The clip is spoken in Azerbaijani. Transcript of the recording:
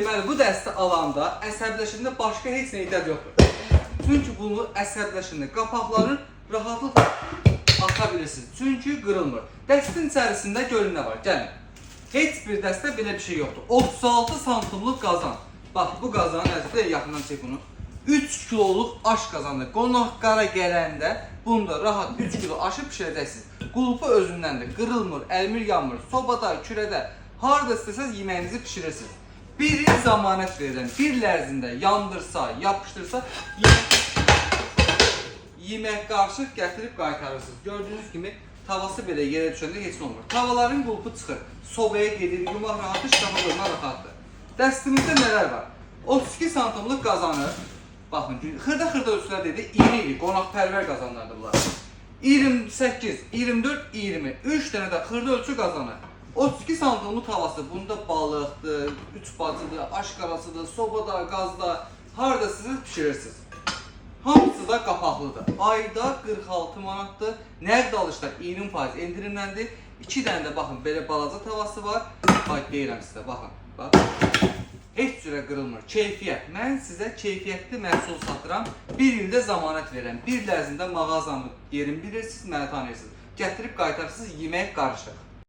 Deməli, bu dəsti alanda əsəbləşəndə başqa heç nə ehtiyac yoxdur. Çünki bunu əsəbləşəndə qapaqları rahatlıqla ata bilirsiniz. Çünki qırılmır. Dəstin içərisində görün nə var. Gəlin. Heç bir dəstə belə bir şey yoxdur. 36 santimlik qazan. Bax, bu qazanın əzizdə yaxından çək bunu. 3 kiloluq aş qazandır. Qonaqlara gələndə bunda rahat 3 kilo aşı pişirəcəksiniz. Qulpu özündəndir. Qırılmır, əlmir yanmır. Sobada, kürədə, harada istəsəz yeməyinizi pişirirsiniz. Bir il zamanət verirəm. Bir il ərzində yandırsa, yapışdırsa, yemək qarışıq gətirib qaytarırsınız. Gördüyünüz kimi tavası belə yerə düşəndə heç nə olmur. Tavaların qulpu çıxır. Sobaya gedir, yumaq rahatı, şkafa qoymaq rahatdır. Dəstimizdə nələr var? 32 santimlik qazanı. Baxın, xırda ölçülər dedi, iri, qonaqpərvər qazanlardır bunlar. 28, 24, 20. 3 dənə də xırda ölçü qazanı. 32 santimlik tavası. Bunda balıqdır, 3 bacıdır, aşqarasıdır, sobada, qazda, harada siz pişirirsiniz. Hamısı da qapaqlıdır. Ayda 46 manatdır. Nəqd alışlar 20% endirimləndir. 2 dənə də baxın, belə balaca tavası var. Bax, deyirəm sizə, baxın. Bax. Heç cürə qırılmır. Keyfiyyət. Mən sizə keyfiyyətli məhsul satıram. Bir ildə zamanət verirəm. Bir il ərzində mağazamı yerim bilirsiniz, məni tanıyırsınız. Gətirib qaytarsınız, yemək qarışıq.